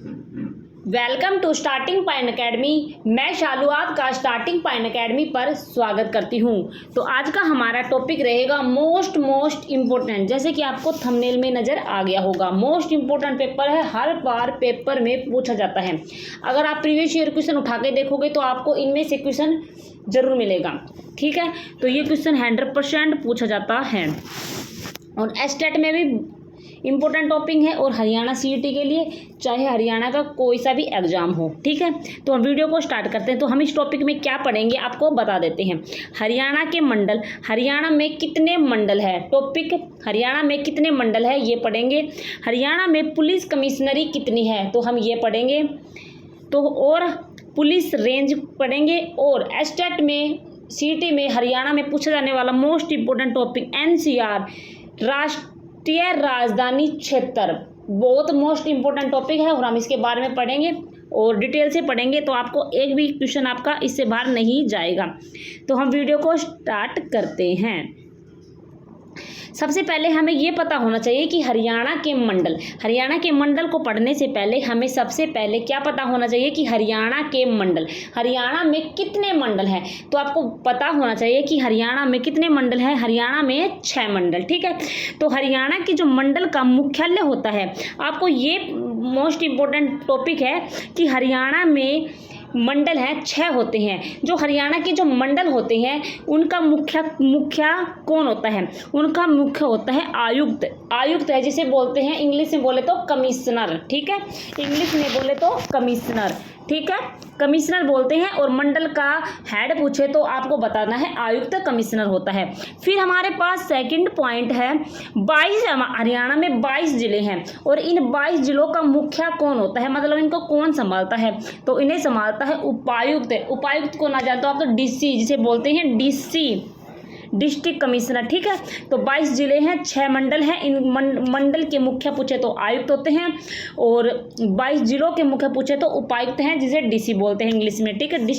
Welcome to starting point academy. मैं शालू आपका starting point academy पर स्वागत करती हूं। तो आज का हमारा टॉपिक रहेगा मोस्ट इम्पोर्टेंट। जैसे कि आपको थंबनेल में नज़र आ गया होगा, मोस्ट इम्पोर्टेंट पेपर है, हर बार पेपर में पूछा जाता है। अगर आप प्रीवियस ईयर क्वेश्चन उठा के देखोगे तो आपको इनमें से क्वेश्चन जरूर मिलेगा। ठीक है, तो ये क्वेश्चन 100% पूछा जाता है और एस्टेट में भी इम्पोर्टेंट टॉपिक है और हरियाणा सीईटी के लिए, चाहे हरियाणा का कोई सा भी एग्जाम हो। ठीक है, तो हम वीडियो को स्टार्ट करते हैं। तो हम इस टॉपिक में क्या पढ़ेंगे आपको बता देते हैं। हरियाणा के मंडल, हरियाणा में कितने मंडल है, टॉपिक हरियाणा में कितने मंडल है ये पढ़ेंगे। हरियाणा में पुलिस कमिश्नरी कितनी है तो हम ये पढ़ेंगे। तो और पुलिस रेंज पढ़ेंगे। और एस्टेट में सीईटी में हरियाणा में पूछा जाने वाला मोस्ट इम्पोर्टेंट टॉपिक एनसीआर, राष्ट्रीय राजधानी क्षेत्र, बहुत मोस्ट इम्पोर्टेंट टॉपिक है और हम इसके बारे में पढ़ेंगे और डिटेल से पढ़ेंगे। तो आपको एक भी क्वेश्चन आपका इससे बाहर नहीं जाएगा। तो हम वीडियो को स्टार्ट करते हैं। सबसे पहले हमें ये पता होना चाहिए कि हरियाणा के मंडल को पढ़ने से पहले हमें सबसे पहले क्या पता होना चाहिए कि हरियाणा के मंडल, हरियाणा में कितने मंडल हैं। तो आपको पता होना चाहिए कि हरियाणा में कितने मंडल हैं। हरियाणा में 6 मंडल। ठीक है, तो हरियाणा के जो मंडल का मुख्यालय होता है, आपको ये मोस्ट इम्पोर्टेंट टॉपिक है कि हरियाणा में मंडल हैं 6 होते हैं। जो हरियाणा के जो मंडल होते हैं उनका मुखिया कौन होता है, उनका मुख्य होता है आयुक्त। आयुक्त है जिसे बोलते हैं इंग्लिश में बोले तो कमिश्नर। ठीक है, इंग्लिश में बोले तो कमिश्नर। ठीक है, कमिश्नर बोलते हैं। और मंडल का हेड पूछे तो आपको बताना है आयुक्त कमिश्नर होता है। फिर हमारे पास सेकंड पॉइंट है 22, हरियाणा में 22 जिले हैं और इन 22 जिलों का मुखिया कौन होता है, मतलब इनको कौन संभालता है। तो इन्हें संभालता है उपायुक्त। उपायुक्त को ना जानते हो आप तो डीसी, जिसे बोलते हैं डीसी, डिस्ट्रिक्ट कमिश्नर। ठीक है, तो 22 जिले हैं, 6 मंडल हैं। इन मंडल के मुखिया पूछे तो आयुक्त होते हैं और 22 जिलों के मुखिया पूछे तो उपायुक्त हैं, जिसे डीसी बोलते हैं इंग्लिश में। ठीक है,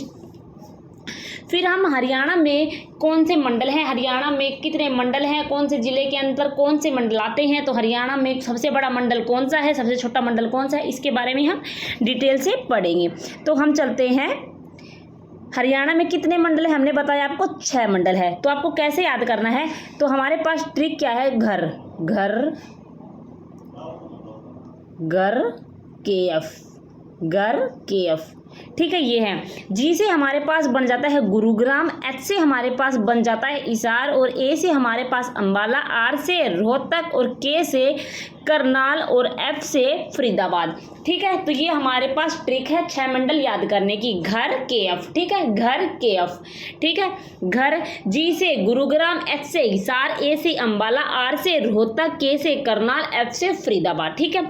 फिर हम हरियाणा में कौन से मंडल हैं, हरियाणा में कितने मंडल हैं, कौन से जिले के अंदर कौन से मंडल आते हैं। तो हरियाणा में सबसे बड़ा मंडल कौन सा है, सबसे छोटा मंडल कौन सा है, इसके बारे में हम डिटेल से पढ़ेंगे। तो हम चलते हैं, हरियाणा में कितने मंडल है, हमने बताया आपको 6 मंडल है। तो आपको कैसे याद करना है, तो हमारे पास ट्रिक क्या है, घर के एफ। ठीक है, ये है। जी से हमारे पास बन जाता है गुरुग्राम, एच से हमारे पास बन जाता है हिसार और ए से हमारे पास अंबाला, आर से रोहतक और के से करनाल और एफ से फरीदाबाद। ठीक है, तो ये हमारे पास ट्रिक है 6 मंडल याद करने की, घर के एफ। ठीक है, घर के एफ। ठीक है, घर, जी से गुरुग्राम, एच से हिसार, ए से अंबाला, आर से रोहतक, के से करनाल, एफ से फरीदाबाद। ठीक है,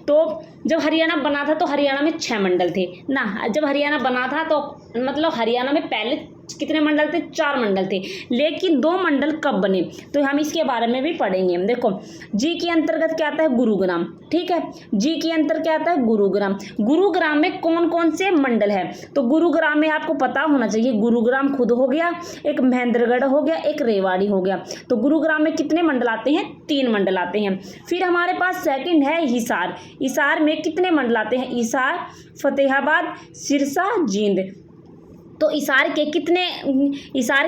तो जब हरियाणा बना था तो हरियाणा में 6 मंडल थे ना। जब हरियाणा बना था तो मतलब हरियाणा में पहले कितने मंडल थे, 4 मंडल थे, लेकिन 2 मंडल कब बने तो हम इसके बारे में भी पढ़ेंगे। देखो, जी के अंतर्गत क्या आता है, गुरुग्राम। ठीक है, जी के अंतर्गत क्या आता है, गुरुग्राम। गुरुग्राम में कौन कौन से मंडल है, तो गुरुग्राम में आपको पता होना चाहिए, गुरुग्राम खुद हो गया, एक महेंद्रगढ़ हो गया, एक रेवाड़ी हो गया। तो गुरुग्राम में कितने मंडल आते हैं, 3 मंडल आते हैं। फिर हमारे पास सेकंड है हिसार। हिसार में कितने मंडल आते हैं, हिसार, फतेहाबाद, सिरसा, जींद। तो हिसार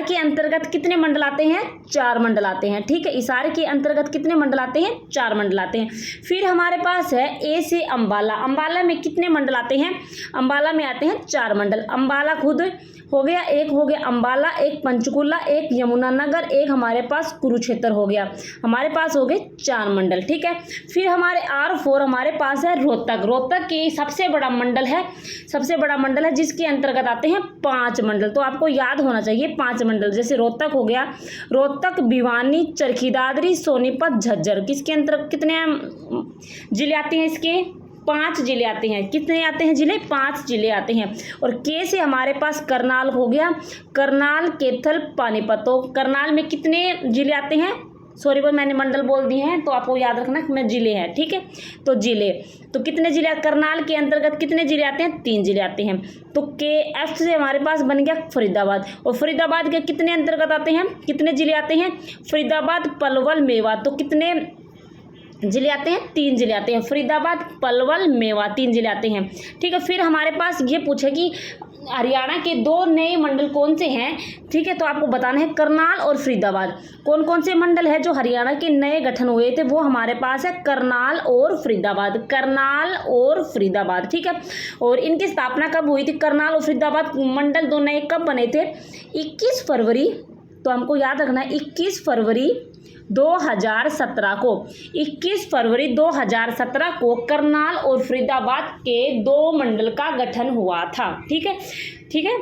के अंतर्गत कितने मंडल आते हैं, 4 मंडल आते हैं। ठीक है, हिसार के अंतर्गत कितने मंडल आते हैं, 4 मंडल आते हैं। फिर हमारे पास है ए से अंबाला। अंबाला में कितने मंडल आते हैं, अंबाला में आते हैं 4 मंडल। अंबाला खुद हो गया, एक हो गया अंबाला, एक पंचकुला, एक यमुनानगर, एक हमारे पास कुरुक्षेत्र हो गया। हमारे पास हो गए 4 मंडल। ठीक है, फिर हमारे R4 हमारे पास है रोहतक। रोहतक की सबसे बड़ा मंडल है जिसके अंतर्गत आते हैं 5 मंडल। तो आपको याद होना चाहिए 5 मंडल, जैसे रोहतक हो गया, रोहतक, भिवानी, चरखी दादरी, सोनीपत, झज्जर। किसके अंतर्गत कितने जिले आते हैं, इसके 5 जिले आते हैं। कितने आते हैं जिले, 5 जिले आते हैं। और के से हमारे पास करनाल हो गया, करनाल, कैथल, पानीपत। तो करनाल में कितने जिले आते हैं, सॉरी मैंने मंडल बोल दिए हैं, तो आपको याद रखना कि मैं जिले हैं। ठीक है, तो जिले, तो कितने जिले, करनाल के अंतर्गत कितने जिले आते हैं, 3 जिले आते हैं। तो के एफ से हमारे पास बन गया फरीदाबाद। और फरीदाबाद के कितने अंतर्गत आते हैं, कितने जिले आते हैं, फरीदाबाद, पलवल, मेवात। तो कितने जिले आते हैं, 3 जिले आते हैं, फरीदाबाद, पलवल, मेवा, 3 जिले आते हैं। ठीक है, फिर हमारे पास ये पूछे कि हरियाणा के 2 नए मंडल कौन से हैं। ठीक है, तो आपको बताना है करनाल और फरीदाबाद। कौन कौन से मंडल है जो हरियाणा के नए गठन हुए थे, वो हमारे पास है करनाल और फरीदाबाद, करनाल और फरीदाबाद। ठीक है, और इनकी स्थापना कब हुई थी? करनाल और फरीदाबाद मंडल 2 नए कब बने थे? 21 फरवरी, तो हमको याद रखना है 21 फरवरी 2017 को, 21 फरवरी 2017 को करनाल और फरीदाबाद के 2 मंडल का गठन हुआ था। ठीक है, ठीक है।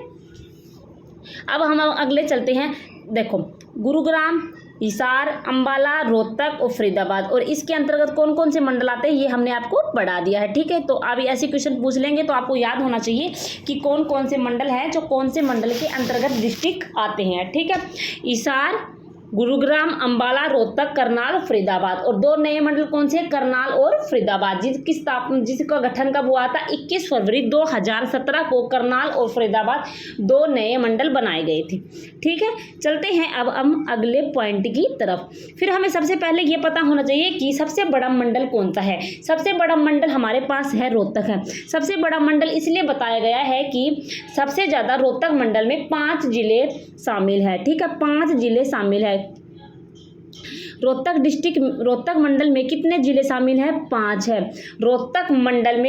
अब हम अगले चलते हैं। देखो, गुरुग्राम, हिसार, अंबाला, रोहतक और फरीदाबाद, और इसके अंतर्गत कौन कौन से मंडल आते हैं ये हमने आपको पढ़ा दिया है। ठीक है, तो अब ऐसे क्वेश्चन पूछ लेंगे तो आपको याद होना चाहिए कि कौन कौन से मंडल हैं जो कौन से मंडल के अंतर्गत डिस्ट्रिक्ट आते हैं। ठीक है, हिसार, गुरुग्राम, अंबाला, रोहतक, करनाल, फरीदाबाद, और 2 नए मंडल कौन से? करनाल और फरीदाबाद, जिसका गठन कब हुआ था? 21 फरवरी 2017 को करनाल और फरीदाबाद 2 नए मंडल बनाए गए थे। ठीक है, चलते हैं अब हम अगले पॉइंट की तरफ। फिर हमें सबसे पहले ये पता होना चाहिए कि सबसे बड़ा मंडल कौन सा है। सबसे बड़ा मंडल हमारे पास है रोहतक है। सबसे बड़ा मंडल इसलिए बताया गया है कि सबसे ज़्यादा रोहतक मंडल में 5 जिले शामिल है। ठीक है, 5 जिले शामिल है। रोहतक मंडल में कितने जिले शामिल हैं? 5 है। रोहतक मंडल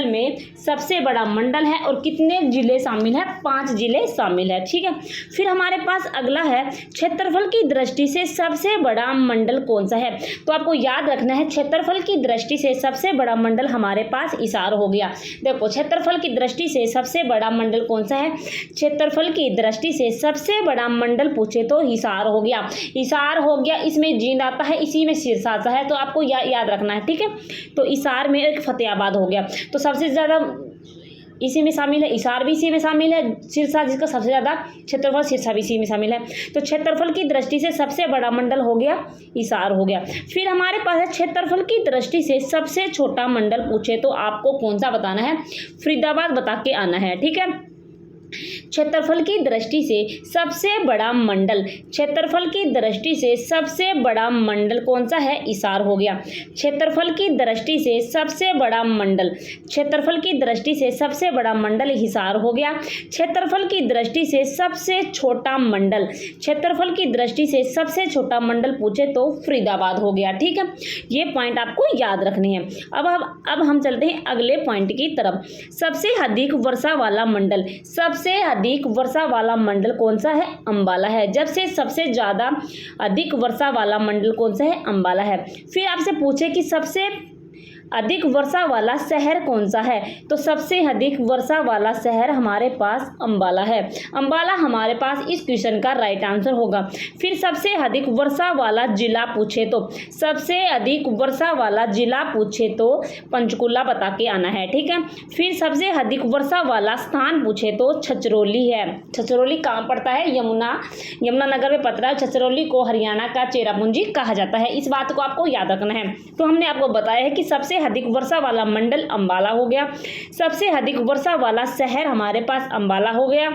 में सबसे बड़ा मंडल है और कितने जिले शामिल हैं? 5 जिले शामिल है। ठीक है, फिर हमारे पास अगला है क्षेत्रफल की दृष्टि से सबसे बड़ा मंडल कौन सा है। तो आपको याद रखना है क्षेत्रफल की दृष्टि से सबसे बड़ा मंडल हमारे पास हिसार हो गया। देखो, क्षेत्रफल की दृष्टि से सबसे बड़ा मंडल कौन सा है? क्षेत्रफल की दृष्टि से सबसे बड़ा मंडल पूछे तो हिसार हो गया। हिसार हो गया, इसमें जींद आता है, इसी में सिरसा आता है, तो आपको याद रखना है। ठीक है, तो हिसार में एक फतेहाबाद हो गया, तो सबसे ज़्यादा इसी में शामिल है, हिसार भी इसी में शामिल है, सिरसा जिसका सबसे ज़्यादा क्षेत्रफल, सिरसा भी इसी में शामिल है। तो क्षेत्रफल की दृष्टि से सबसे बड़ा मंडल हो गया हिसार हो गया। फिर हमारे पास है क्षेत्रफल की दृष्टि से सबसे छोटा मंडल पूछे तो आपको कौन सा बताना है? फरीदाबाद बता के आना है। ठीक है, क्षेत्रफल की दृष्टि से सबसे बड़ा मंडल, क्षेत्रफल की दृष्टि से सबसे बड़ा मंडल कौन सा है? हिसार हो गया। क्षेत्रफल की दृष्टि से सबसे बड़ा मंडल, क्षेत्रफल की दृष्टि से सबसे बड़ा मंडल हिसार हो गया। क्षेत्रफल की दृष्टि से सबसे छोटा मंडल, क्षेत्रफल की दृष्टि से सबसे छोटा मंडल पूछे तो फरीदाबाद हो गया। ठीक है, ये पॉइंट आपको याद रखने हैं। अब हम चलते हैं अगले पॉइंट की तरफ। सबसे अधिक वर्षा वाला मंडल, सबसे अधिक वर्षा वाला मंडल कौन सा है? अंबाला है। जब से सबसे ज़्यादा अधिक वर्षा वाला मंडल कौन सा है? अंबाला है। फिर आपसे पूछे कि सबसे अधिक वर्षा वाला शहर कौन सा है, तो सबसे अधिक वर्षा वाला शहर हमारे पास अंबाला है। अंबाला हमारे पास इस क्वेश्चन का राइट आंसर होगा। फिर सबसे अधिक वर्षा वाला जिला पूछे तो, सबसे अधिक वर्षा वाला जिला पूछे तो पंचकुला बता के आना है। ठीक है, फिर सबसे अधिक वर्षा वाला स्थान पूछे तो छछरौली है। छछरौली कहाँ पड़ता है? यमुनानगर में पड़ता है। छछरौली को हरियाणा का चेरापूंजी कहा जाता है। इस बात को आपको याद रखना है। तो हमने आपको बताया है कि सबसे अधिक वर्षा वाला मंडल अंबाला हो गया, सबसे अधिक वर्षा वाला शहर हमारे पास अंबाला हो गया,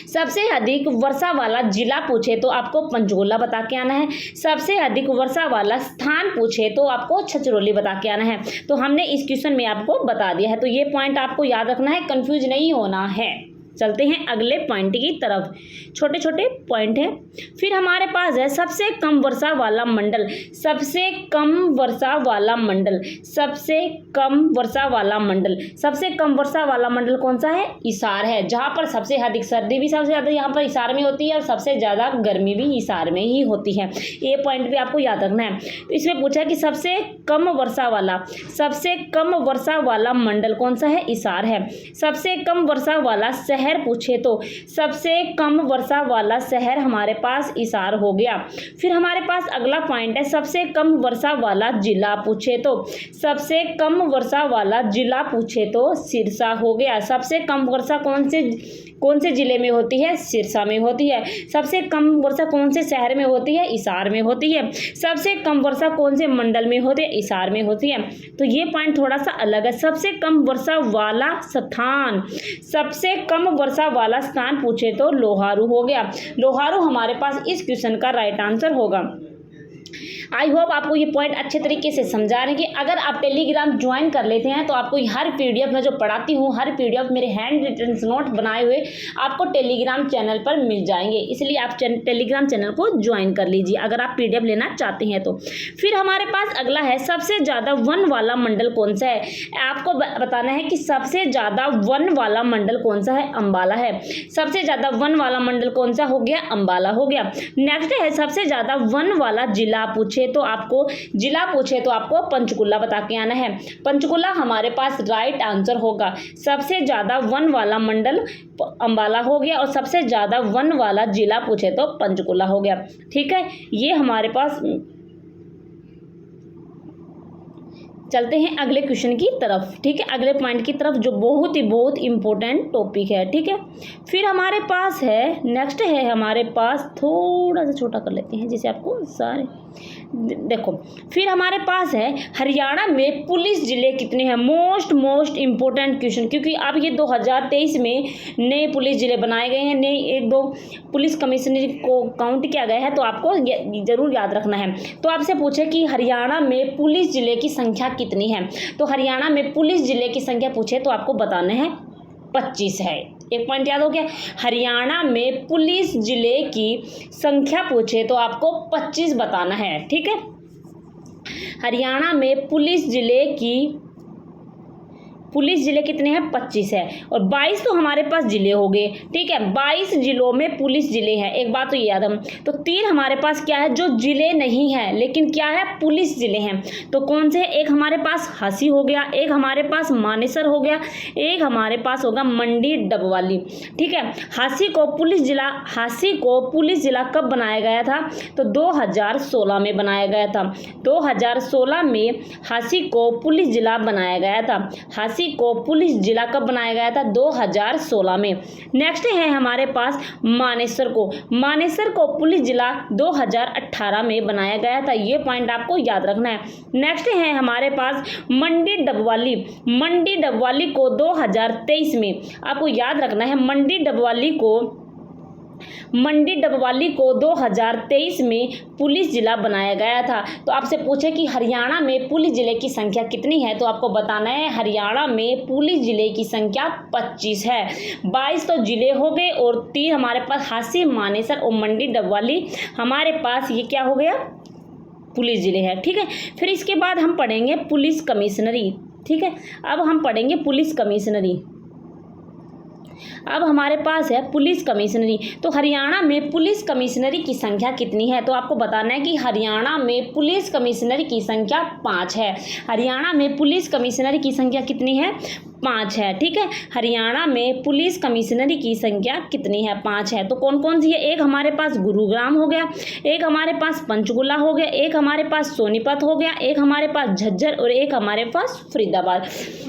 सबसे अधिक वर्षा वाला जिला पूछे तो आपको पंचकुला बता के आना है, सबसे अधिक वर्षा वाला स्थान पूछे तो आपको छछरौली बता के आना है। तो हमने इस क्वेश्चन में आपको बता दिया है, तो ये पॉइंट आपको याद रखना है, कंफ्यूज नहीं होना है। चलते हैं अगले पॉइंट की तरफ। छोटे छोटे पॉइंट हैं। फिर हमारे पास है सबसे कम वर्षा वाला मंडल, सबसे कम वर्षा वाला मंडल, सबसे कम वर्षा वाला मंडल, सबसे कम वर्षा वाला मंडल कौन सा है? हिसार है, जहाँ पर सबसे अधिक सर्दी भी सबसे ज़्यादा यहाँ पर हिसार में होती है और सबसे ज़्यादा गर्मी भी हिसार में ही होती है। ये पॉइंट भी आपको याद रखना है। तो इसमें पूछा है कि सबसे कम वर्षा वाला, सबसे कम वर्षा वाला मंडल कौन सा है? हिसार है। सबसे कम वर्षा वाला शहर पूछे तो सबसे कम वर्षा वाला शहर हमारे पास हिसार हो गया। फिर हमारे पास अगला पॉइंट है सबसे कम वर्षा वाला जिला पूछे तो, सबसे कम वर्षा वाला जिला पूछे तो सिरसा हो गया। सबसे कम वर्षा कौन से जिले में होती है? सिरसा में होती है। सबसे कम वर्षा कौन से शहर में होती है? हिसार में होती है। सबसे कम वर्षा कौन से मंडल में होती है? हिसार में होती है। तो ये पॉइंट थोड़ा सा अलग है। सबसे कम वर्षा वाला स्थान, सबसे कम वर्षा वाला स्थान पूछे तो लोहारू हो गया। लोहारू हमारे पास इस क्वेश्चन का राइट आंसर होगा। आई होप आपको ये पॉइंट अच्छे तरीके से समझा रहे हैं कि अगर आप टेलीग्राम ज्वाइन कर लेते हैं तो आपको हर पीडीएफ में जो पढ़ाती हूँ, हर पीडीएफ मेरे हैंड रिटन नोट बनाए हुए आपको टेलीग्राम चैनल पर मिल जाएंगे। इसलिए आप टेलीग्राम चैनल को ज्वाइन कर लीजिए अगर आप पीडीएफ लेना चाहते हैं तो। फिर हमारे पास अगला है, सबसे ज़्यादा वन वाला मंडल कौन सा है। आपको बताना है कि सबसे ज़्यादा वन वाला मंडल कौन सा है, अंबाला है। सबसे ज़्यादा वन वाला मंडल कौन सा हो गया, अंबाला हो गया। नेक्स्ट है, सबसे ज़्यादा वन वाला जिला पूछे तो आपको पंचकुला बता के आना है। पंचकुला हमारे पास राइट आंसर होगा। सबसे ज़्यादा वन वाला मंडल अंबाला हो गया और सबसे ज़्यादा वन वाला जिला पूछे तो पंचकुला हो गया। ठीक है, ये हमारे पास। चलते हैं अगले क्वेश्चन की तरफ। ठीक है, अगले पॉइंट की तरफ जो बहुत इंपॉर्टेंट टॉपिक है। ठीक है, फिर हमारे पास है, नेक्स्ट है हमारे पास, थोड़ा सा छोटा कर लेते हैं जिसे आपको सारे देखो। फिर हमारे पास है, हरियाणा में पुलिस जिले कितने हैं। मोस्ट इंपॉर्टेंट क्वेश्चन, क्योंकि अब ये 2023 में नए पुलिस जिले बनाए गए हैं, नए 1-2 पुलिस कमिश्नरी को काउंट किया गया है, तो आपको जरूर याद रखना है। तो आपसे पूछे कि हरियाणा में पुलिस जिले की संख्या कितनी है, तो हरियाणा में पुलिस जिले की संख्या पूछे तो आपको बताना है 25 है। एक पॉइंट याद हो गया, हरियाणा में पुलिस जिले की संख्या पूछे तो आपको 25 बताना है। ठीक है, हरियाणा में पुलिस जिले कितने हैं, 25 है। और 22 तो हमारे पास जिले हो गए। ठीक है, 22 जिलों में पुलिस जिले हैं। एक बात तो ये याद हम, तो 3 हमारे पास क्या है, जो जिले नहीं है लेकिन क्या है, पुलिस जिले हैं। तो कौन से, एक हमारे पास हासी हो गया, एक हमारे पास मानेसर हो गया, एक हमारे पास होगा मंडी डबवाली। ठीक है, हासी को पुलिस जिला कब बनाया गया था, तो 2016 में बनाया गया था। 2016 में हासी को पुलिस जिला बनाया गया था। हासी को पुलिस जिला कब बनाया गया था, 2016 में। नेक्स्ट है हमारे पास मानेसर को पुलिस जिला 2018 में बनाया गया था। ये पॉइंट आपको याद रखना है। नेक्स्ट है हमारे पास मंडी डबवाली को 2023 में, आपको याद रखना है, मंडी डबवाली को 2023 में पुलिस जिला बनाया गया था। तो आपसे पूछे कि हरियाणा में पुलिस जिले की संख्या कितनी है, तो आपको बताना है हरियाणा में पुलिस जिले की संख्या 25 है। 22 तो जिले हो गए और 3 हमारे पास हासी, मानेसर और मंडी डबवाली हमारे पास ये क्या हो गया, पुलिस जिले हैं। ठीक है, फिर इसके बाद हम पढ़ेंगे पुलिस कमिश्नरी। ठीक है, अब हम पढ़ेंगे पुलिस कमिश्नरी। अब हमारे पास है पुलिस कमिश्नरी। तो हरियाणा में पुलिस कमिश्नरी की संख्या कितनी है, तो आपको बताना है कि हरियाणा में पुलिस कमिश्नरी की संख्या 5 है। हरियाणा में पुलिस कमिश्नरी की संख्या कितनी है, 5 है। ठीक है, हरियाणा में पुलिस कमिश्नरी की संख्या कितनी है, 5 है। तो कौन कौन सी है, एक हमारे पास गुरुग्राम हो गया, एक हमारे पास पंचकुला हो गया, एक हमारे पास सोनीपत हो गया, एक हमारे पास झज्जर और एक हमारे पास फरीदाबाद।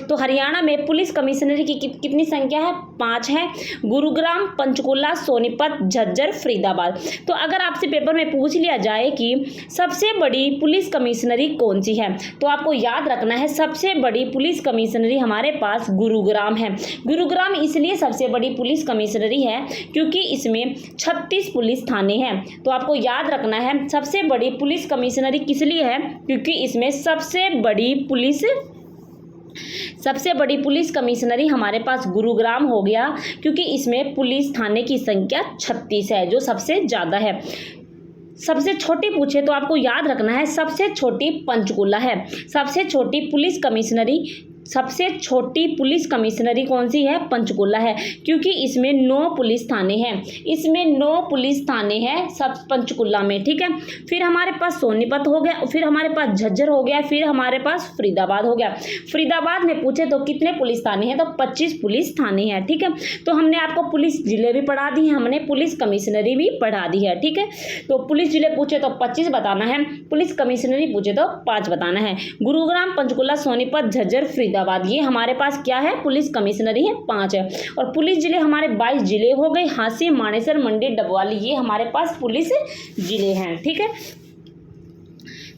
तो हरियाणा में पुलिस कमिश्नरी की कितनी संख्या है, 5 है। गुरुग्राम, पंचकुला, सोनीपत, झज्जर, फरीदाबाद। तो अगर आपसे पेपर में पूछ लिया जाए कि सबसे बड़ी पुलिस कमिश्नरी कौन सी है, तो आपको याद रखना है सबसे बड़ी पुलिस कमिश्नरी हमारे पास गुरुग्राम है। गुरुग्राम इसलिए सबसे बड़ी पुलिस कमिश्नरी है क्योंकि इसमें 36 पुलिस थाने हैं। तो आपको याद रखना है सबसे बड़ी पुलिस कमिश्नरी किस लिए है, क्योंकि इसमें सबसे बड़ी पुलिस कमिश्नरी हमारे पास गुरुग्राम हो गया, क्योंकि इसमें पुलिस थाने की संख्या 36 है, जो सबसे ज़्यादा है। सबसे छोटी पूछे तो आपको याद रखना है सबसे छोटी पंचकुला है। सबसे छोटी पुलिस कमिश्नरी कौन सी है, पंचकुला है, क्योंकि इसमें 9 पुलिस थाने हैं। इसमें 9 पुलिस थाने हैं सब पंचकुला में। ठीक है, फिर हमारे पास सोनीपत हो गया, फिर हमारे पास झज्जर हो गया, फिर हमारे पास फरीदाबाद हो गया। फरीदाबाद में पूछे तो कितने पुलिस थाने हैं, तो 25 पुलिस थाने हैं। ठीक है, तो हमने आपको पुलिस जिले भी पढ़ा दी है, हमने पुलिस कमिश्नरी भी पढ़ा दी है। ठीक है, तो पुलिस जिले पूछे तो 25 बताना है, पुलिस कमिश्नरी पूछे तो 5 बताना है। गुरुग्राम, पंचकुला, सोनीपत, झज्जर, फरीदाबाद, ये हमारे पास क्या है, पुलिस कमिश्नरी है, 5 है। और पुलिस जिले हमारे 22 जिले हो गए, हांसी, मानेसर, मंडी, डबवाली, ये हमारे पास पुलिस जिले हैं। ठीक है,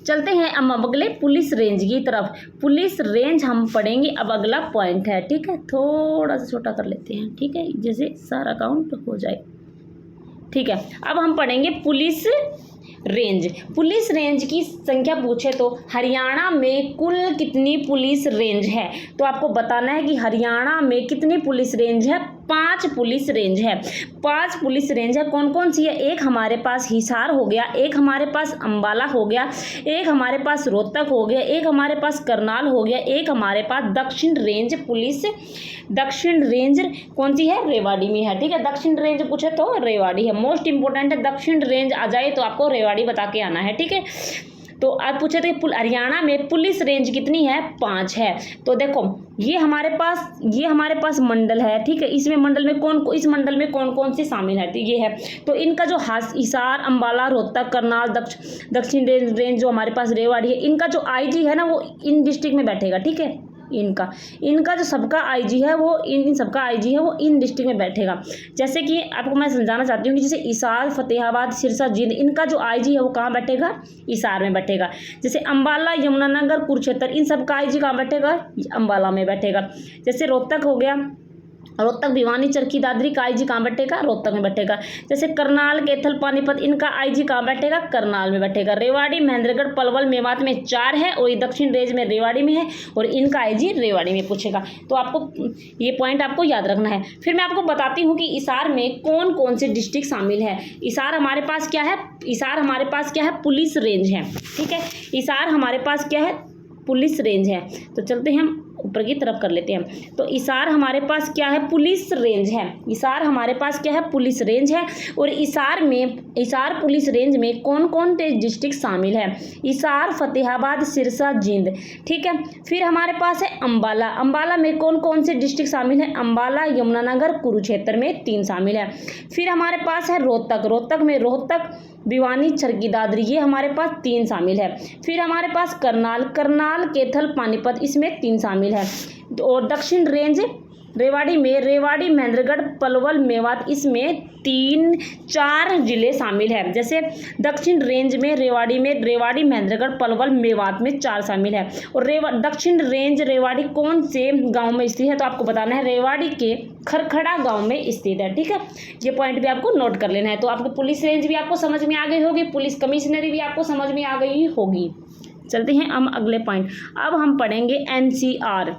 चलते हैं अब अगले पुलिस रेंज की तरफ। पुलिस रेंज हम पढ़ेंगे, अब अगला पॉइंट है। ठीक है, थोड़ा सा छोटा कर लेते हैं, ठीक है, जैसे सारा काउंट हो जाए। ठीक है, अब हम पढ़ेंगे पुलिस रेंज। पुलिस रेंज की संख्या पूछे तो हरियाणा में कुल कितनी पुलिस रेंज है, तो आपको बताना है कि हरियाणा में कितनी पुलिस रेंज है। 5 पुलिस रेंज है। 5 पुलिस रेंज है। कौन कौन सी है? एक हमारे पास हिसार हो गया, एक हमारे पास अंबाला हो गया, एक हमारे पास रोहतक हो गया, एक हमारे पास करनाल हो गया, एक हमारे पास दक्षिण रेंज पुलिस। दक्षिण रेंज कौन सी है? रेवाड़ी में है। ठीक है, दक्षिण रेंज पूछे तो रेवाड़ी है। मोस्ट इंपोर्टेंट है, दक्षिण रेंज आ जाए तो आपको रेवाड़ी बता के आना है। ठीक है, तो आप पूछे थे हरियाणा में पुलिस रेंज कितनी है? 5 है। तो देखो ये हमारे पास मंडल है। ठीक है, इसमें मंडल में इस मंडल में कौन कौन से शामिल है? तो ये है, तो इनका जो हिसार, अंबाला, रोहतक, करनाल, दक्षिण रेंज जो हमारे पास रेवाड़ी है, इनका जो आईजी है ना वो इन डिस्ट्रिक्ट में बैठेगा। ठीक है, इनका जो सबका आईजी है वो इन सबका आईजी है वो इन डिस्ट्रिक्ट में बैठेगा। जैसे कि आपको मैं समझाना चाहती हूँ कि जैसे हिसार, फतेहाबाद, सिरसा, जींद, इनका जो आईजी है वो कहाँ बैठेगा? हिसार में बैठेगा। जैसे अंबाला, यमुनानगर, कुरुक्षेत्र, इन सबका आईजी कहाँ बैठेगा? अंबाला में बैठेगा। जैसे रोहतक हो गया, रोहतक, भिवानी, चरखी दादरी का आईजी कहाँ बैठेगा? रोहतक में बैठेगा। जैसे करनाल, कैथल, पानीपत, इनका आईजी कहाँ बैठेगा? करनाल में बैठेगा। रेवाड़ी, महेंद्रगढ़, पलवल, मेवात में 4 है और ये दक्षिण रेंज में रेवाड़ी में है और इनका आईजी रेवाड़ी में पूछेगा। तो आपको ये पॉइंट आपको याद रखना है। फिर मैं आपको बताती हूँ कि हिसार में कौन कौन से डिस्ट्रिक्ट शामिल है। हिसार हमारे पास क्या है? हिसार हमारे पास क्या है? पुलिस रेंज है। ठीक है, हिसार हमारे पास क्या है? पुलिस रेंज है। तो चलते हैं हम ऊपर की तरफ कर लेते हैं। तो हिसार हमारे पास क्या है? पुलिस रेंज है। हिसार हमारे पास क्या है? पुलिस रेंज है। और हिसार पुलिस रेंज में कौन कौन से डिस्ट्रिक्ट शामिल है? हिसार, फतेहाबाद, सिरसा, जींद। ठीक है, फिर हमारे पास है अंबाला। अंबाला में कौन कौन से डिस्ट्रिक्ट शामिल है? अंबाला, यमुनानगर, कुरुक्षेत्र में 3 शामिल है। फिर हमारे पास है रोहतक। रोहतक में रोहतक, भिवानी, चरखी दादरी, ये हमारे पास 3 शामिल है। फिर हमारे पास करनाल, कैथल, पानीपत, इसमें 3 शामिल है। और दक्षिण रेंज रेवाड़ी में रेवाड़ी, महेंद्रगढ़, पलवल, मेवात, इसमें 4 जिले शामिल है। जैसे दक्षिण रेंज में रेवाड़ी, महेंद्रगढ़, पलवल, मेवात में 4 शामिल है। और दक्षिण रेंज रेवाड़ी कौन से गांव में स्थित है? तो आपको बताना है रेवाड़ी के खरखड़ा गांव में स्थित है। ठीक है, ये पॉइंट भी आपको नोट कर लेना है। तो आपको पुलिस रेंज भी आपको समझ में आ गई होगी, पुलिस कमिश्नरी भी आपको समझ में आ गई होगी। चलते हैं हम अगले पॉइंट। अब हम पढ़ेंगे एनसीआर।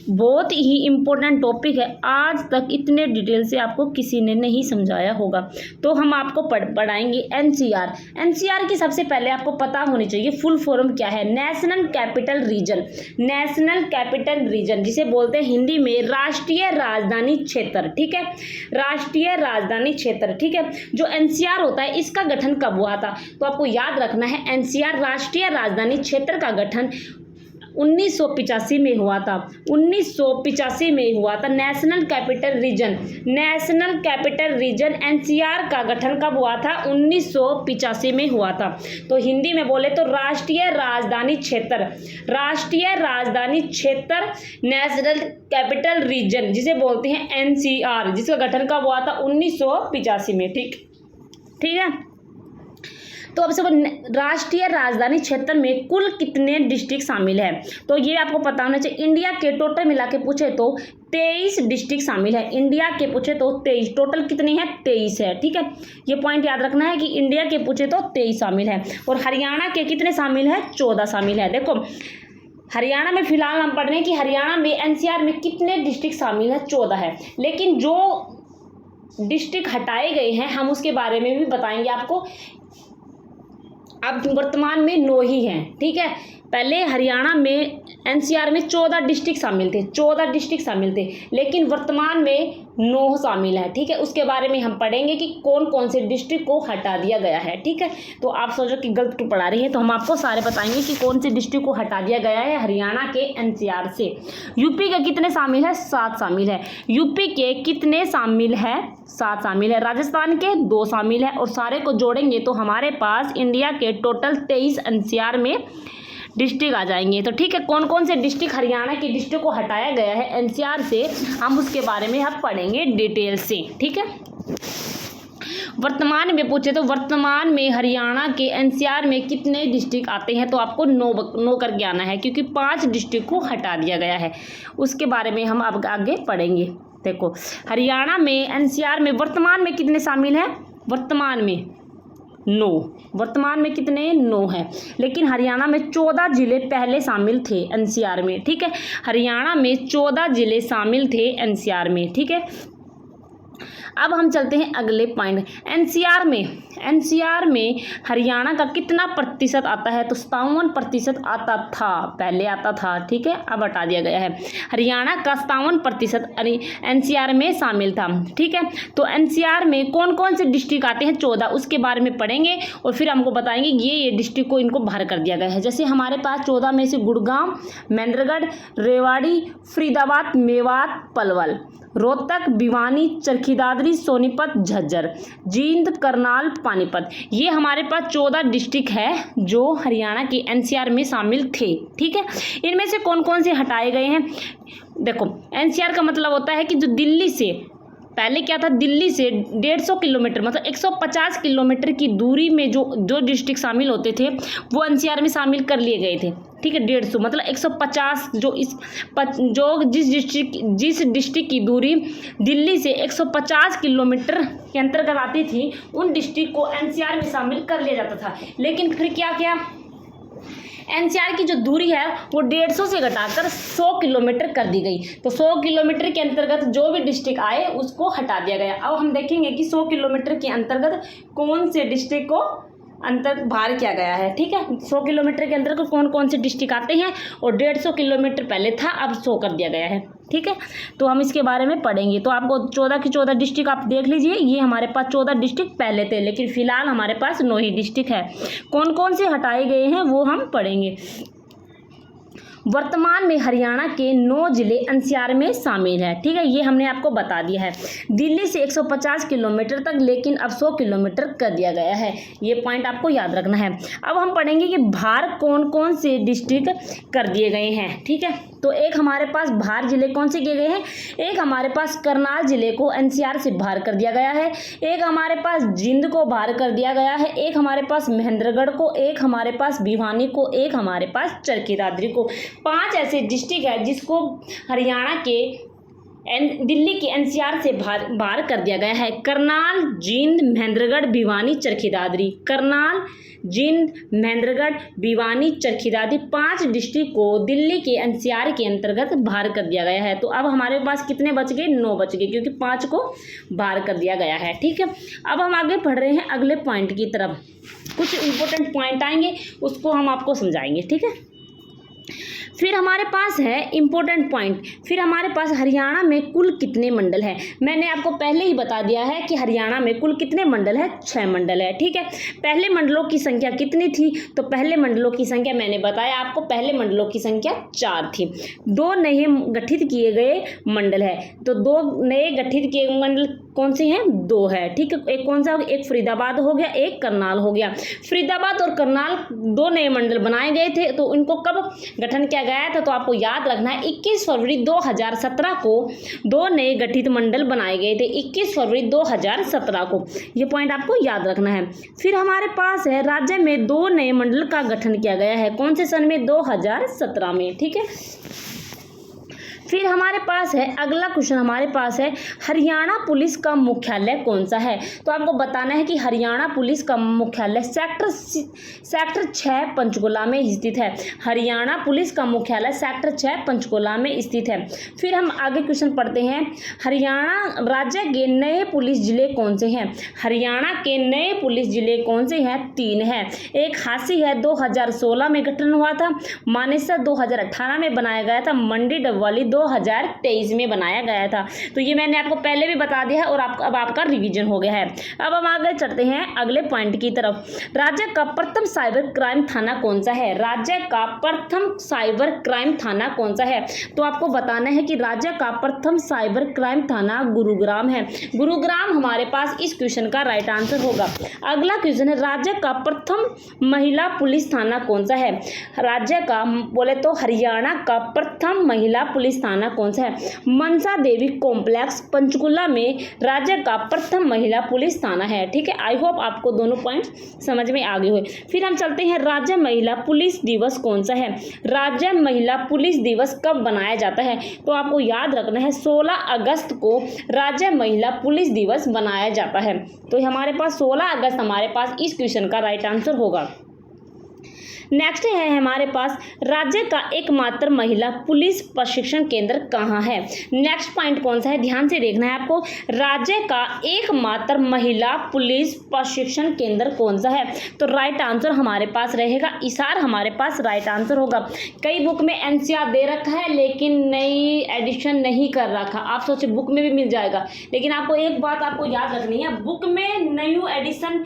बहुत ही इम्पोर्टेंट टॉपिक है, आज तक इतने डिटेल से आपको किसी ने नहीं समझाया होगा। तो हम आपको पढ़ाएंगे एनसीआर। एनसीआर की सबसे पहले आपको पता होनी चाहिए फुल फॉर्म क्या है। National capital region. National capital region जिसे बोलते हैं हिंदी में राष्ट्रीय राजधानी क्षेत्र। ठीक है, राष्ट्रीय राजधानी क्षेत्र। ठीक है, जो एनसीआर होता है इसका गठन कब हुआ था? तो आपको याद रखना है एनसीआर राष्ट्रीय राजधानी क्षेत्र का गठन 1985 में हुआ था। 1985 में हुआ था। नेशनल कैपिटल रीजन एनसीआर का गठन कब हुआ था? 1985 में हुआ था। तो हिंदी में बोले तो राष्ट्रीय राजधानी क्षेत्र नेशनल कैपिटल रीजन जिसे बोलते हैं एनसीआर, जिसका गठन कब हुआ था? 1985 में। ठीक है, तो अब सब राष्ट्रीय राजधानी क्षेत्र में कुल कितने डिस्ट्रिक्ट शामिल है? तो ये आपको पता होना चाहिए। इंडिया के टोटल मिला के पूछे तो 23 डिस्ट्रिक्ट शामिल है। इंडिया के पूछे तो 23, टोटल कितनी है? 23 है। ठीक है, ये पॉइंट याद रखना है कि इंडिया के पूछे तो 23 शामिल है। और हरियाणा के कितने शामिल है? 14 शामिल है। देखो हरियाणा में फिलहाल हम पढ़ रहे हैं कि हरियाणा में एनसीआर में कितने डिस्ट्रिक्ट शामिल है? 14 है। लेकिन जो डिस्ट्रिक्ट हटाए गए हैं हम उसके बारे में भी बताएंगे आपको। अब वर्तमान में 9 ही हैं। ठीक है, पहले हरियाणा में एनसीआर में 14 डिस्ट्रिक्ट शामिल थे, लेकिन वर्तमान में 9 शामिल है। ठीक है, उसके बारे में हम पढ़ेंगे कि कौन कौन से डिस्ट्रिक्ट को हटा दिया गया है। ठीक है, तो आप सोचो कि गलत क्यों पढ़ा रही है, तो हम आपको सारे बताएंगे कि कौन से डिस्ट्रिक्ट को हटा दिया गया है हरियाणा के एनसीआर से। यूपी के कितने शामिल है? 7 शामिल है। यूपी के कितने शामिल है? 7 शामिल है। राजस्थान के 2 शामिल है। और सारे को जोड़ेंगे तो हमारे पास इंडिया के टोटल 23 एनसीआर में डिस्ट्रिक्ट आ जाएंगे। तो ठीक है, कौन कौन से डिस्ट्रिक्ट हरियाणा के डिस्ट्रिक्ट को हटाया गया है एनसीआर से, हम उसके बारे में हम पढ़ेंगे डिटेल से। ठीक है, वर्तमान में पूछे तो वर्तमान में हरियाणा के एनसीआर में कितने डिस्ट्रिक्ट आते हैं? तो आपको 9 करके आना है, क्योंकि 5 डिस्ट्रिक्ट को हटा दिया गया है। उसके बारे में हम अब आगे पढ़ेंगे। देखो हरियाणा में एनसीआर में वर्तमान में कितने शामिल हैं? वर्तमान में 9, वर्तमान में कितने 9 है। लेकिन हरियाणा में 14 जिले पहले शामिल थे एनसीआर में, ठीक है। हरियाणा में 14 जिले शामिल थे एनसीआर में, ठीक है। अब हम चलते हैं अगले पॉइंट। एनसीआर में हरियाणा का कितना प्रतिशत आता है, तो 57% आता था, पहले आता था, ठीक है, अब हटा दिया गया है। हरियाणा का 57% एनसीआर में शामिल था, ठीक है। तो एनसीआर में कौन कौन से डिस्ट्रिक्ट आते हैं, 14, उसके बारे में पढ़ेंगे और फिर हमको बताएंगे ये डिस्ट्रिक्ट को इनको बाहर कर दिया गया है। जैसे हमारे पास 14 में से गुड़गांव, महेंद्रगढ़, रेवाड़ी, फरीदाबाद, मेवात, पलवल, रोहतक, भिवानी, चरखी दादरी, सोनीपत, झज्जर, जींद, करनाल, पानीपत, ये हमारे पास 14 डिस्ट्रिक्ट है जो हरियाणा की एनसीआर में शामिल थे, ठीक है। इनमें से कौन कौन से हटाए गए हैं, देखो एनसीआर का मतलब होता है कि जो दिल्ली से, पहले क्या था, दिल्ली से 150 किलोमीटर मतलब 150 किलोमीटर की दूरी में जो डिस्ट्रिक्ट शामिल होते थे वो एनसीआर में शामिल कर लिए गए थे, ठीक है। 150 मतलब 150 जिस डिस्ट्रिक्ट की दूरी दिल्ली से 150 किलोमीटर के अंतर्गत आती थी उन डिस्ट्रिक्ट को एनसीआर में शामिल कर लिया जाता था। लेकिन फिर क्या एनसीआर की जो दूरी है वो 150 से घटाकर 100 किलोमीटर कर दी गई। तो 100 किलोमीटर के अंतर्गत जो भी डिस्ट्रिक्ट आए उसको हटा दिया गया। अब हम देखेंगे कि 100 किलोमीटर के अंतर्गत कौन से डिस्ट्रिक्ट को बाहर किया गया है, ठीक है। 100 किलोमीटर के अंतर्गत कौन कौन से डिस्ट्रिक्ट आते हैं और 150 किलोमीटर पहले था, अब 100 कर दिया गया है, ठीक है। तो हम इसके बारे में पढ़ेंगे। तो आपको 14 की 14 डिस्ट्रिक्ट आप देख लीजिए, ये हमारे पास 14 डिस्ट्रिक्ट पहले थे, लेकिन फिलहाल हमारे पास 9 ही डिस्ट्रिक्ट है। कौन कौन से हटाए गए हैं वो हम पढ़ेंगे। वर्तमान में हरियाणा के 9 जिले एनसीआर में शामिल है, ठीक है, ये हमने आपको बता दिया है। दिल्ली से 150 किलोमीटर तक, लेकिन अब 100 किलोमीटर कर दिया गया है, ये पॉइंट आपको याद रखना है। अब हम पढ़ेंगे कि बाहर कौन कौन से डिस्ट्रिक्ट कर दिए गए हैं, ठीक है। तो एक हमारे पास बाहर जिले कौन से किए गए हैं, एक हमारे पास करनाल जिले को एनसीआर से बाहर कर दिया गया है, एक हमारे पास जींद को बाहर कर दिया गया है, एक हमारे पास महेंद्रगढ़ को, एक हमारे पास भिवानी को, एक हमारे पास चरखी दादरी को। 5 ऐसे डिस्ट्रिक्ट है जिसको हरियाणा के दिल्ली के एनसीआर से बाहर कर दिया गया है। करनाल, जींद, महेंद्रगढ़, भिवानी, चरखी दादरी। करनाल, जींद, महेंद्रगढ़, भिवानी, चरखी दादरी 5 डिस्ट्रिक्ट को दिल्ली के एनसीआर के अंतर्गत बाहर कर दिया गया है। तो अब हमारे पास कितने बच गए, 9 बच गए, क्योंकि 5 को बाहर कर दिया गया है, ठीक है। अब हम आगे बढ़ रहे हैं अगले पॉइंट की तरफ। कुछ इंपॉर्टेंट पॉइंट आएंगे उसको हम आपको समझाएंगे, ठीक है। फिर हमारे पास है इम्पोर्टेंट पॉइंट, फिर हमारे पास हरियाणा में कुल कितने मंडल है। मैंने आपको पहले ही बता दिया है कि हरियाणा में कुल कितने मंडल है, 6 मंडल है, ठीक है। पहले मंडलों की संख्या कितनी थी, तो पहले मंडलों की संख्या मैंने बताया आपको, पहले मंडलों की संख्या 4 थी। 2 नए गठित किए गए मंडल है, तो 2 नए गठित किए मंडल कौन से हैं, 2 है, ठीक है। एक कौन सा, एक फरीदाबाद हो गया, एक करनाल हो गया। फरीदाबाद और करनाल 2 नए मंडल बनाए गए थे, तो इनको कब गठन किया गया था, तो आपको याद रखना है 21 फरवरी 2017 को 2 नए गठित मंडल बनाए गए थे, 21 फरवरी 2017 को, ये पॉइंट आपको याद रखना है। फिर हमारे पास है राज्य में 2 नए मंडल का गठन किया गया है, कौन से सन में, 2017 में, ठीक है। फिर हमारे पास है अगला क्वेश्चन, हमारे पास है हरियाणा पुलिस का मुख्यालय कौन सा है। तो आपको बताना है कि हरियाणा पुलिस का मुख्यालय सेक्टर 6 पंचकुला में स्थित है। हरियाणा पुलिस का मुख्यालय सेक्टर 6 पंचकुला में स्थित है। फिर हम आगे क्वेश्चन पढ़ते हैं, हरियाणा राज्य के नए पुलिस जिले कौन से हैं। हरियाणा के नए पुलिस जिले कौन से हैं, 3 हैं। एक हांसी है, 2016 में गठन हुआ था। मानेसर 2018 में बनाया गया था। मंडी डबवाली 2023 में बनाया गया था। तो ये मैंने आपको पहले भी बता दिया है और अब आपका रिवीजन हो गया है। अब हम आगे चलते हैं अगले पॉइंट की तरफ। राज्य का प्रथम साइबर क्राइम थाना कौन सा है। राज्य का प्रथम साइबर क्राइम थाना कौन सा है, तो आपको बताना है कि राज्य का प्रथम साइबर क्राइम थाना गुरुग्राम है। गुरुग्राम हमारे पास इस क्वेश्चन का राइट आंसर होगा। अगला क्वेश्चन है, राज्य का प्रथम महिला पुलिस थाना कौन सा है। राज्य का बोले तो हरियाणा का प्रथम महिला पुलिस थाना कौन सा है? मनसा देवी कॉम्प्लेक्स पंचकुला में राज्य का प्रथम महिला पुलिस थाना है। ठीक है, आई होप आपको दोनों पॉइंट समझ में आ गए हुए। फिर हम चलते हैं, राज्य महिला पुलिस दिवस कौन सा है? राज्य महिला पुलिस दिवस कब बनाया जाता है? तो आपको याद रखना है 16 अगस्त को राज्य महिला पुलिस दिवस बनाया जाता है। तो हमारे पास 16 अगस्त हमारे पास इस क्वेश्चन का राइट आंसर होगा। नेक्स्ट है हमारे पास, राज्य का एकमात्र महिला पुलिस प्रशिक्षण केंद्र कहाँ है? नेक्स्ट पॉइंट कौन सा है, ध्यान से देखना है आपको। राज्य का एकमात्र महिला पुलिस प्रशिक्षण केंद्र कौन सा है? तो राइट आंसर हमारे पास रहेगा हिसार, हमारे पास राइट आंसर होगा। कई बुक में एनसीआर दे रखा है लेकिन नई एडिशन नहीं कर रखा। आप सोचे बुक में भी मिल जाएगा, लेकिन आपको एक बात आपको याद रखनी है, बुक में न्यू एडिशन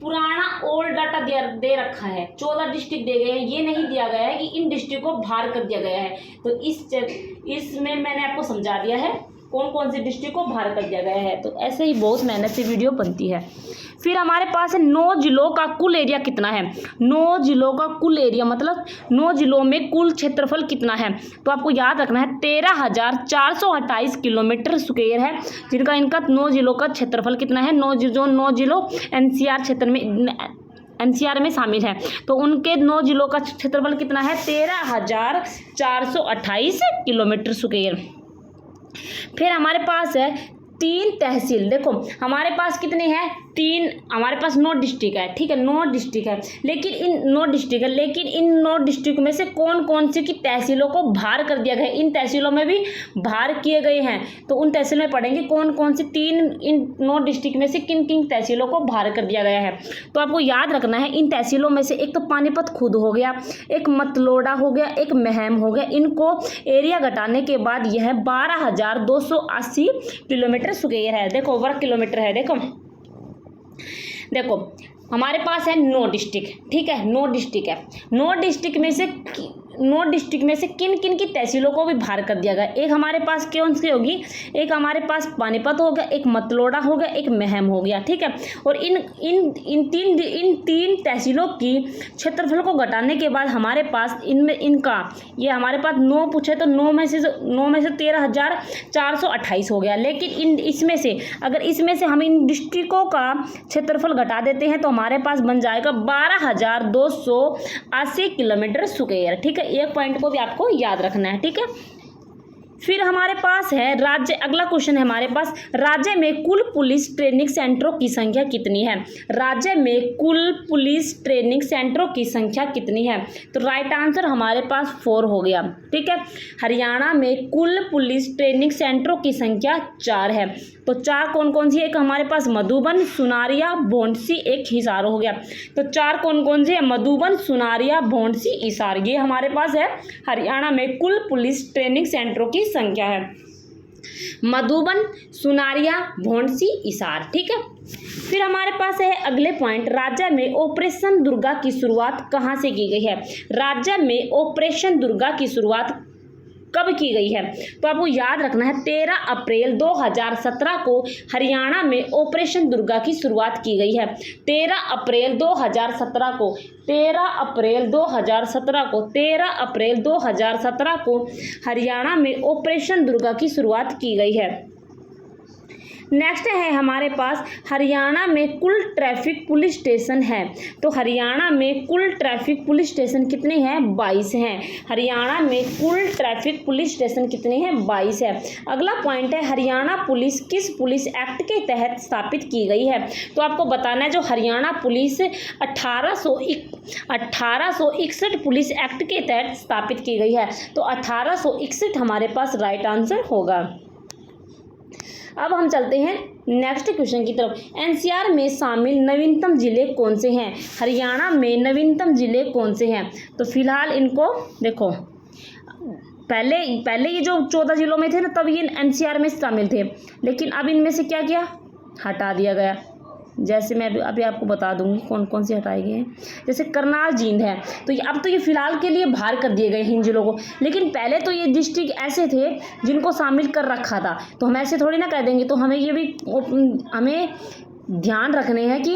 पुराना ओल्ड डाटा दे रखा है। 14 डिस्ट्रिक्ट दे गए हैं, ये नहीं दिया गया है कि इन डिस्ट्रिक्ट को बाहर कर दिया गया है। तो इसमें मैंने आपको समझा दिया है कौन कौन से डिस्ट्रिक्ट को बाहर कर दिया गया है। तो ऐसे ही बहुत मेहनत से वीडियो बनती है। फिर हमारे पास है 9 जिलों का कुल एरिया कितना है? 9 जिलों का कुल एरिया मतलब 9 जिलों में कुल क्षेत्रफल कितना है? तो आपको याद रखना है 13,428 किलोमीटर स्क्वायर है, जिनका इनका 9 जिलों का क्षेत्रफल कितना है? 9 जिलों एनसीआर क्षेत्र में एनसीआर में शामिल है, तो उनके 9 जिलों का क्षेत्रफल कितना है? 13,428 किलोमीटर स्क्वायर। फिर हमारे पास है 3 तहसील। देखो हमारे पास कितने हैं? 3, हमारे पास 9 डिस्ट्रिक्ट है। ठीक है, 9 डिस्ट्रिक्ट है, लेकिन इन 9 डिस्ट्रिक्ट में से कौन कौन से की तहसीलों को बाहर कर दिया गया है? इन तहसीलों में भी बाहर किए गए हैं, तो उन तहसील में पढ़ेंगे कौन कौन सी 3 इन 9 डिस्ट्रिक्ट में से किन किन तहसीलों को बाहर कर दिया गया है। तो आपको याद रखना है इन तहसीलों में से एक तो पानीपत खुद हो गया, एक मतलोडा हो गया, एक महम हो गया। इनको एरिया घटाने के बाद यह 12,280 किलोमीटर स्क्वायर है। देखो वर्ग किलोमीटर है। देखो हमारे पास है 9 डिस्ट्रिक्ट। ठीक है, 9 डिस्ट्रिक्ट है। 9 डिस्ट्रिक्ट में से किन किन की तहसीलों को भी बाहर कर दिया गया? एक हमारे पास कौन सी होगी? एक हमारे पास पानीपत हो गया, एक मतलोडा हो गया, एक महम हो गया। ठीक है, और इन तीन तहसीलों की क्षेत्रफल को घटाने के बाद हमारे पास इनका ये हमारे पास 9 पूछे तो 9 में से 13,428 हो गया। लेकिन इसमें से हम इन डिस्ट्रिक्टों का क्षेत्रफल घटा देते हैं तो हमारे पास बन जाएगा 12,280 किलोमीटर स्क्वायर। ठीक है, एक पॉइंट को भी आपको याद रखना है। ठीक है, फिर हमारे पास है राज्य, अगला क्वेश्चन है हमारे पास, राज्य में कुल पुलिस ट्रेनिंग सेंटरों की संख्या कितनी है? राज्य में कुल पुलिस ट्रेनिंग सेंटरों की संख्या कितनी है? तो राइट आंसर हमारे पास 4 हो गया। ठीक है, हरियाणा में कुल पुलिस ट्रेनिंग सेंटरों की संख्या 4 है। तो 4 कौन कौन सी है? एक हमारे पास मधुबन, सुनारिया, भोंडसी, एक हिसार हो गया। तो 4 कौन कौन सी है? मधुबन, सुनारिया, भोंडसी, हिसार, ये हमारे पास है हरियाणा में कुल पुलिस ट्रेनिंग सेंटरों की संख्या है। मधुबन, सुनारिया, भोंडसी, हिसार। ठीक है, फिर हमारे पास है अगले पॉइंट, राज्य में ऑपरेशन दुर्गा की शुरुआत कहाँ से की गई है? राज्य में ऑपरेशन दुर्गा की शुरुआत कब की गई है? तो आपको याद रखना है 13 अप्रैल 2017 को हरियाणा में ऑपरेशन दुर्गा की शुरुआत की गई है। 13 अप्रैल 2017 को हरियाणा में ऑपरेशन दुर्गा की शुरुआत की गई है। नेक्स्ट है हमारे पास, हरियाणा में कुल ट्रैफिक पुलिस स्टेशन है। तो हरियाणा में कुल ट्रैफिक पुलिस स्टेशन कितने हैं? 22 हैं। हरियाणा में कुल ट्रैफिक पुलिस स्टेशन कितने हैं? 22 है। अगला पॉइंट है, हरियाणा पुलिस किस पुलिस एक्ट के तहत स्थापित की गई है? तो आपको बताना है जो हरियाणा पुलिस 1861 पुलिस एक्ट के तहत स्थापित की गई है। तो 1861 हमारे पास राइट आंसर होगा। अब हम चलते हैं नेक्स्ट क्वेश्चन की तरफ। एनसीआर में शामिल नवीनतम जिले कौन से हैं? हरियाणा में नवीनतम जिले कौन से हैं? तो फिलहाल इनको देखो, पहले ये जो 14 जिलों में थे ना, तब ये एनसीआर में शामिल थे, लेकिन अब इनमें से क्या किया? हटा दिया गया। जैसे मैं अभी आपको बता दूंगी कौन कौन से हटाए गए हैं। जैसे करनाल, जींद है, तो अब तो ये फिलहाल के लिए बाहर कर दिए गए इन जिलों को, लेकिन पहले तो ये डिस्ट्रिक्ट ऐसे थे जिनको शामिल कर रखा था। तो हम ऐसे थोड़ी ना कह देंगे, तो हमें ध्यान रखने हैं कि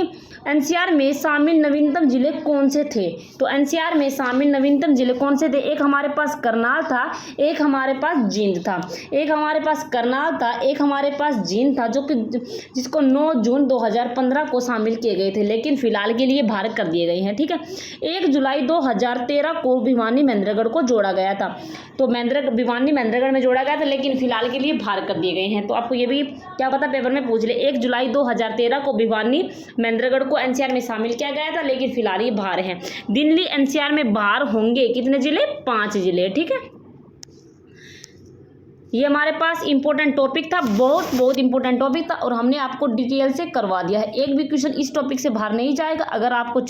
एनसीआर में शामिल नवीनतम जिले कौन से थे। तो एनसीआर में शामिल नवीनतम जिले कौन से थे? एक हमारे पास करनाल था, एक हमारे पास जींद था। एक हमारे पास करनाल था, एक हमारे पास जींद था, जो कि जिसको 9 जून 2015 को शामिल किए गए थे, लेकिन फिलहाल के लिए बाहर कर दिए गए हैं। ठीक है, 1 जुलाई 2013 को भिवानी महेंद्रगढ़ को जोड़ा गया था। तो भिवानी महेंद्रगढ़ में जोड़ा गया था, लेकिन फिलहाल के लिए बाहर कर दिए गए हैं। तो आपको ये भी क्या पता पेपर में पूछ ले, 1 जुलाई 2013 को भिवानी महेंद्रगढ़ को एनसीआर में शामिल किया गया था, लेकिन फिलहाल ये बाहर है। दिल्ली एनसीआर में बाहर होंगे कितने जिले? 5 जिले। ठीक है, ये हमारे पास इंपॉर्टेंट टॉपिक था, बहुत इंपॉर्टेंट टॉपिक था, और हमने आपको डिटेल से करवा दिया है। एक भी क्वेश्चन इस टॉपिक से बाहर नहीं जाएगा। अगर आपको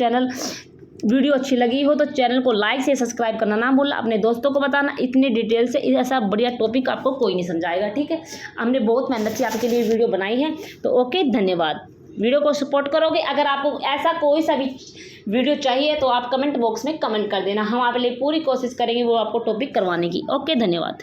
वीडियो अच्छी लगी हो तो चैनल को लाइक से सब्सक्राइब करना ना भूलना, अपने दोस्तों को बताना। इतनी डिटेल से ऐसा बढ़िया टॉपिक आपको कोई नहीं समझाएगा। ठीक है, हमने बहुत मेहनत से आपके लिए वीडियो बनाई है। तो ओके, धन्यवाद। वीडियो को सपोर्ट करोगे। अगर आपको ऐसा कोई सा भी वीडियो चाहिए तो आप कमेंट बॉक्स में कमेंट कर देना, हम आपके लिए पूरी कोशिश करेंगे वो आपको टॉपिक करवाने की। ओके, धन्यवाद।